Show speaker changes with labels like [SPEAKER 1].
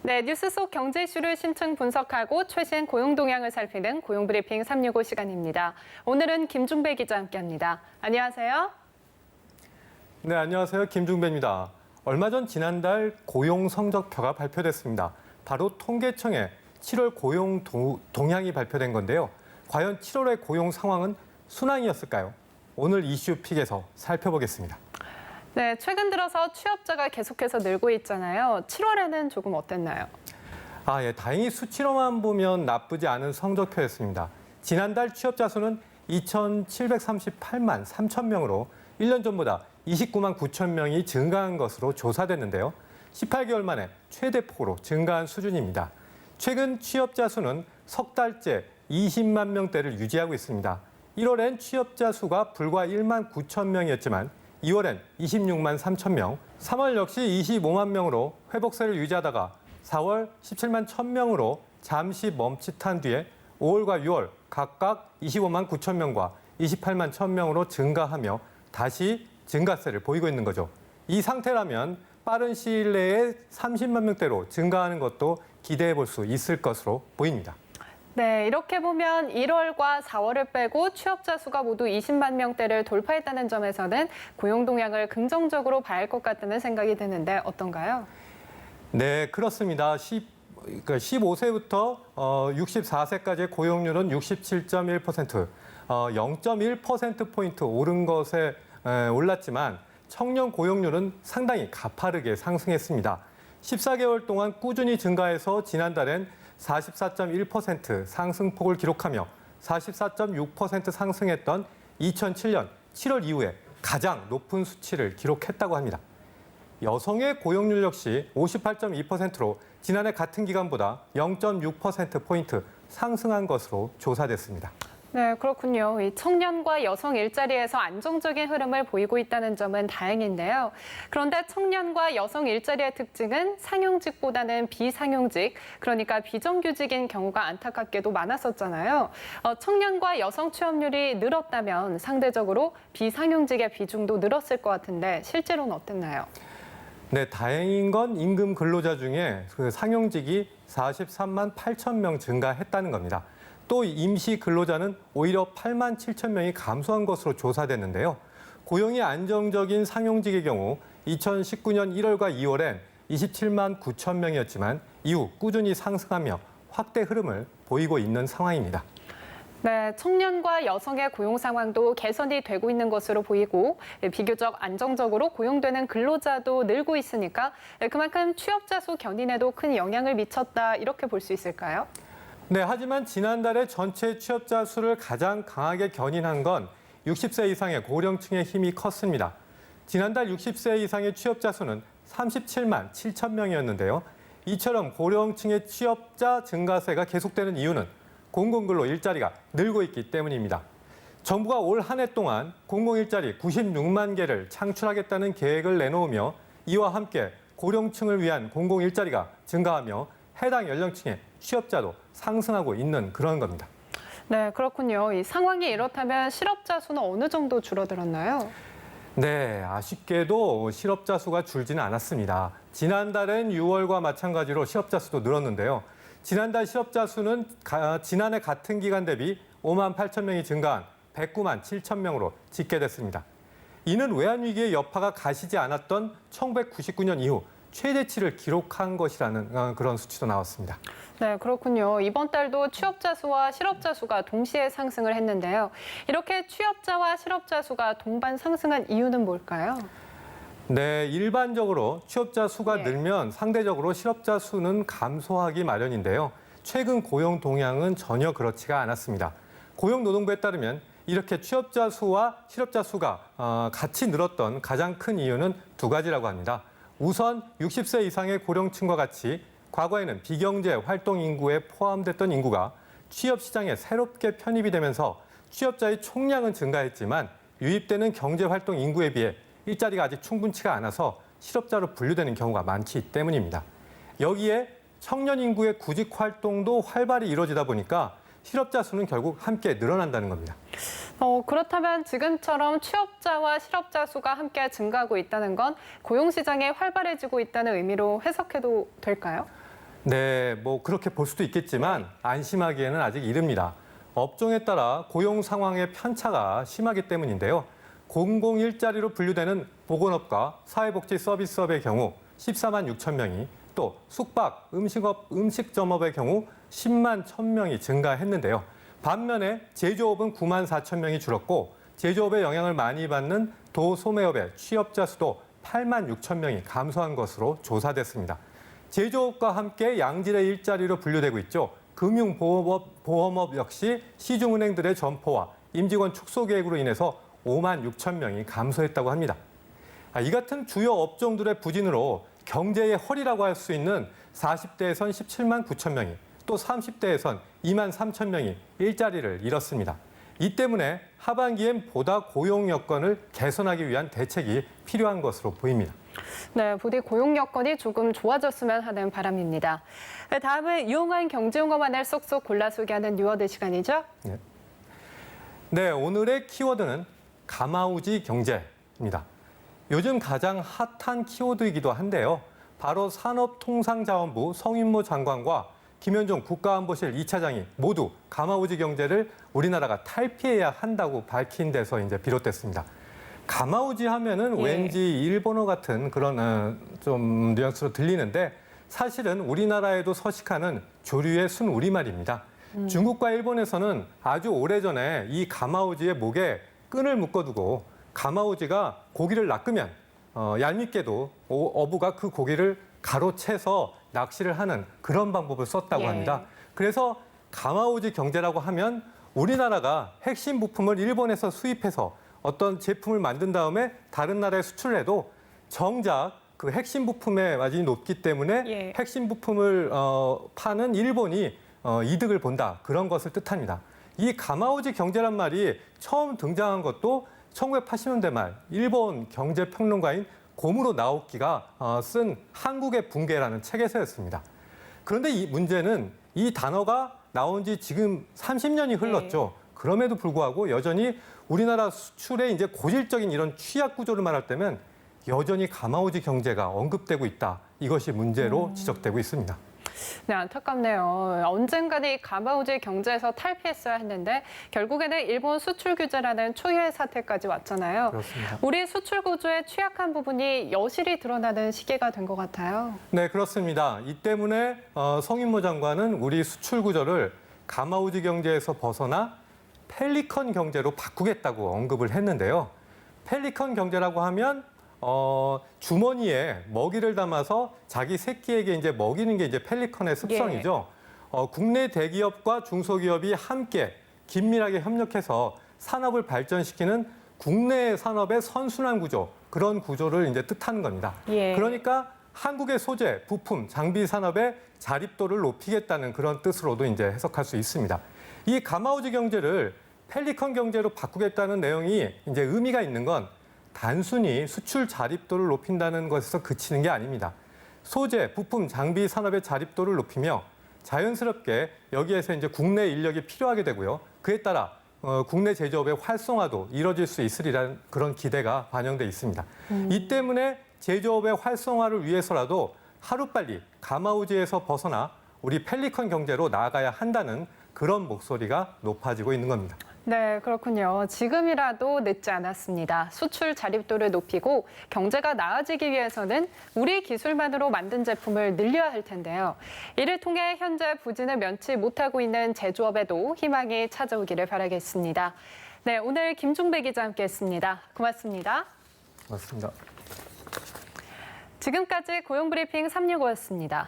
[SPEAKER 1] 네, 뉴스 속 경제 이슈를 심층 분석하고 최신 고용 동향을 살피는 고용브리핑 365 시간입니다. 오늘은 김중배 기자와 함께합니다. 안녕하세요.
[SPEAKER 2] 네, 안녕하세요. 김중배입니다. 얼마 전 지난달 고용 성적표가 발표됐습니다. 바로 통계청의 7월 고용 동향이 발표된 건데요. 과연 7월의 고용 상황은 순항이었을까요? 오늘 이슈 픽에서 살펴보겠습니다.
[SPEAKER 1] 네, 최근 들어서 취업자가 계속해서 늘고 있잖아요. 7월에는 조금 어땠나요?
[SPEAKER 2] 예, 다행히 수치로만 보면 나쁘지 않은 성적표였습니다. 지난달 취업자 수는 2,738만 3천 명으로 1년 전보다 29만 9천 명이 증가한 것으로 조사됐는데요. 18개월 만에 최대폭으로 증가한 수준입니다. 최근 취업자 수는 석 달째 20만 명대를 유지하고 있습니다. 1월엔 취업자 수가 불과 1만 9천 명이었지만 2월엔 26만 3천 명, 3월 역시 25만 명으로 회복세를 유지하다가 4월 17만 1천 명으로 잠시 멈칫한 뒤에 5월과 6월 각각 25만 9천 명과 28만 1천 명으로 증가하며 다시 증가세를 보이고 있는 거죠. 이 상태라면 빠른 시일 내에 30만 명대로 증가하는 것도 기대해 볼 수 있을 것으로 보입니다.
[SPEAKER 1] 네, 이렇게 보면 1월과 4월을 빼고 취업자 수가 모두 20만 명대를 돌파했다는 점에서는 고용 동향을 긍정적으로 봐야 할 것 같다는 생각이 드는데 어떤가요?
[SPEAKER 2] 네, 그렇습니다. 15세부터 64세까지의 고용률은 67.1%, 0.1%포인트 오른 것에 올랐지만 청년 고용률은 상당히 가파르게 상승했습니다. 14개월 동안 꾸준히 증가해서 지난달엔 44.1% 상승폭을 기록하며 44.6% 상승했던 2007년 7월 이후에 가장 높은 수치를 기록했다고 합니다. 여성의 고용률 역시 58.2%로 지난해 같은 기간보다 0.6%포인트 상승한 것으로 조사됐습니다.
[SPEAKER 1] 네, 그렇군요. 이 청년과 여성 일자리에서 안정적인 흐름을 보이고 있다는 점은 다행인데요. 그런데 청년과 여성 일자리의 특징은 상용직보다는 비상용직, 그러니까 비정규직인 경우가 안타깝게도 많았었잖아요. 청년과 여성 취업률이 늘었다면 상대적으로 비상용직의 비중도 늘었을 것 같은데 실제로는 어땠나요?
[SPEAKER 2] 네, 다행인 건 임금 근로자 중에 그 상용직이 43만 8천 명 증가했다는 겁니다. 또 임시 근로자는 오히려 8만 7천 명이 감소한 것으로 조사됐는데요. 고용이 안정적인 상용직의 경우 2019년 1월과 2월엔 27만 9천 명이었지만 이후 꾸준히 상승하며 확대 흐름을 보이고 있는 상황입니다.
[SPEAKER 1] 네, 청년과 여성의 고용 상황도 개선이 되고 있는 것으로 보이고 비교적 안정적으로 고용되는 근로자도 늘고 있으니까 그만큼 취업자 수 견인에도 큰 영향을 미쳤다 이렇게 볼 수 있을까요?
[SPEAKER 2] 네, 하지만 지난달에 전체 취업자 수를 가장 강하게 견인한 건 60세 이상의 고령층의 힘이 컸습니다. 지난달 60세 이상의 취업자 수는 37만 7천 명이었는데요. 이처럼 고령층의 취업자 증가세가 계속되는 이유는 공공근로 일자리가 늘고 있기 때문입니다. 정부가 올 한 해 동안 공공일자리 96만 개를 창출하겠다는 계획을 내놓으며 이와 함께 고령층을 위한 공공일자리가 증가하며 해당 연령층의 취업자도 상승하고 있는 그런 겁니다.
[SPEAKER 1] 네, 그렇군요. 이 상황이 이렇다면 실업자 수는 어느 정도 줄어들었나요?
[SPEAKER 2] 네, 아쉽게도 실업자 수가 줄지는 않았습니다. 지난달엔 6월과 마찬가지로 실업자 수도 늘었는데요. 지난달 실업자 수는 지난해 같은 기간 대비 5만 8천 명이 증가한 109만 7천 명으로 집계됐습니다. 이는 외환위기의 여파가 가시지 않았던 1999년 이후 최대치를 기록한 것이라는 그런 수치도 나왔습니다.
[SPEAKER 1] 네, 그렇군요. 이번 달도 취업자 수와 실업자 수가 동시에 상승을 했는데요. 이렇게 취업자와 실업자 수가 동반 상승한 이유는 뭘까요?
[SPEAKER 2] 네, 일반적으로 취업자 수가 늘면 상대적으로 실업자 수는 감소하기 마련인데요. 최근 고용 동향은 전혀 그렇지가 않았습니다. 고용노동부에 따르면 이렇게 취업자 수와 실업자 수가 같이 늘었던 가장 큰 이유는 두 가지라고 합니다. 우선 60세 이상의 고령층과 같이 과거에는 비경제 활동 인구에 포함됐던 인구가 취업 시장에 새롭게 편입이 되면서 취업자의 총량은 증가했지만 유입되는 경제 활동 인구에 비해 일자리가 아직 충분치가 않아서 실업자로 분류되는 경우가 많기 때문입니다. 여기에 청년 인구의 구직 활동도 활발히 이루어지다 보니까 실업자 수는 결국 함께 늘어난다는 겁니다.
[SPEAKER 1] 그렇다면 지금처럼 취업자와 실업자 수가 함께 증가하고 있다는 건 고용시장이 활발해지고 있다는 의미로 해석해도 될까요?
[SPEAKER 2] 네, 뭐 그렇게 볼 수도 있겠지만 안심하기에는 아직 이릅니다. 업종에 따라 고용 상황의 편차가 심하기 때문인데요. 공공 일자리로 분류되는 보건업과 사회복지 서비스업의 경우 14만 6천 명이, 또 숙박, 음식업, 음식점업의 경우 10만 1천 명이 증가했는데요. 반면에 제조업은 9만 4천 명이 줄었고, 제조업에 영향을 많이 받는 도소매업의 취업자 수도 8만 6천 명이 감소한 것으로 조사됐습니다. 제조업과 함께 양질의 일자리로 분류되고 있죠. 금융보험업 역시 시중은행들의 점포와 임직원 축소 계획으로 인해서 5만 6천 명이 감소했다고 합니다. 이 같은 주요 업종들의 부진으로 경제의 허리라고 할 수 있는 40대에선 17만 9천 명이, 또 30대에선 2만 3천 명이 일자리를 잃었습니다. 이 때문에 하반기엔 보다 고용 여건을 개선하기 위한 대책이 필요한 것으로 보입니다.
[SPEAKER 1] 네, 부디 고용 여건이 조금 좋아졌으면 하는 바람입니다. 다음은 유용한 경제용어만을 쏙쏙 골라 소개하는 뉴워드 시간이죠.
[SPEAKER 2] 네, 오늘의 키워드는 가마우지 경제입니다. 요즘 가장 핫한 키워드이기도 한데요. 바로 산업통상자원부 성윤모 장관과 김현종 국가안보실 2차장이 모두 가마우지 경제를 우리나라가 탈피해야 한다고 밝힌 데서 이제 비롯됐습니다. 가마우지 하면은 왠지 일본어 같은 그런 좀 뉘앙스로 들리는데, 사실은 우리나라에도 서식하는 조류의 순우리말입니다. 중국과 일본에서는 아주 오래전에 이 가마우지의 목에 끈을 묶어두고 가마우지가 고기를 낚으면 얄밉게도 어부가 그 고기를 가로채서 낚시를 하는 그런 방법을 썼다고 합니다. 그래서 가마우지 경제라고 하면 우리나라가 핵심 부품을 일본에서 수입해서 어떤 제품을 만든 다음에 다른 나라에 수출을 해도 정작 그 핵심 부품의 마진이 높기 때문에 핵심 부품을 파는 일본이 이득을 본다, 그런 것을 뜻합니다. 이 가마우지 경제란 말이 처음 등장한 것도 1980년대 말 일본 경제평론가인 고무로 나오키가 쓴 한국의 붕괴라는 책에서였습니다. 그런데 이 문제는 이 단어가 나온 지 지금 30년이 흘렀죠. 그럼에도 불구하고 여전히 우리나라 수출의 이제 고질적인 이런 취약 구조를 말할 때면 여전히 가마우지 경제가 언급되고 있다. 이것이 문제로 지적되고 있습니다.
[SPEAKER 1] 네, 안타깝네요. 언젠가는 이 가마우지 경제에서 탈피했어야 했는데 결국에는 일본 수출 규제라는 초유의 사태까지 왔잖아요.
[SPEAKER 2] 그렇습니다.
[SPEAKER 1] 우리 수출 구조의 취약한 부분이 여실히 드러나는 시기가 된 것 같아요.
[SPEAKER 2] 네, 그렇습니다. 이 때문에 성인모 장관은 우리 수출 구조를 가마우지 경제에서 벗어나 펠리컨 경제로 바꾸겠다고 언급을 했는데요. 펠리컨 경제라고 하면 주머니에 먹이를 담아서 자기 새끼에게 이제 먹이는 게 이제 펠리컨의 습성이죠. 국내 대기업과 중소기업이 함께 긴밀하게 협력해서 산업을 발전시키는 국내 산업의 선순환 구조, 그런 구조를 이제 뜻하는 겁니다. 그러니까 한국의 소재, 부품, 장비 산업의 자립도를 높이겠다는 그런 뜻으로도 이제 해석할 수 있습니다. 이 가마우지 경제를 펠리컨 경제로 바꾸겠다는 내용이 이제 의미가 있는 건 단순히 수출 자립도를 높인다는 것에서 그치는 게 아닙니다. 소재, 부품, 장비 산업의 자립도를 높이며 자연스럽게 여기에서 이제 국내 인력이 필요하게 되고요. 그에 따라 국내 제조업의 활성화도 이뤄질 수 있으리라는 그런 기대가 반영돼 있습니다. 이 때문에 제조업의 활성화를 위해서라도 하루빨리 가마우지에서 벗어나 우리 펠리컨 경제로 나아가야 한다는 그런 목소리가 높아지고 있는 겁니다.
[SPEAKER 1] 네, 그렇군요. 지금이라도 늦지 않았습니다. 수출 자립도를 높이고 경제가 나아지기 위해서는 우리 기술만으로 만든 제품을 늘려야 할 텐데요. 이를 통해 현재 부진을 면치 못하고 있는 제조업에도 희망이 찾아오기를 바라겠습니다. 네, 오늘 김종배 기자 함께했습니다. 고맙습니다.
[SPEAKER 2] 고맙습니다.
[SPEAKER 1] 지금까지 고용브리핑 365였습니다.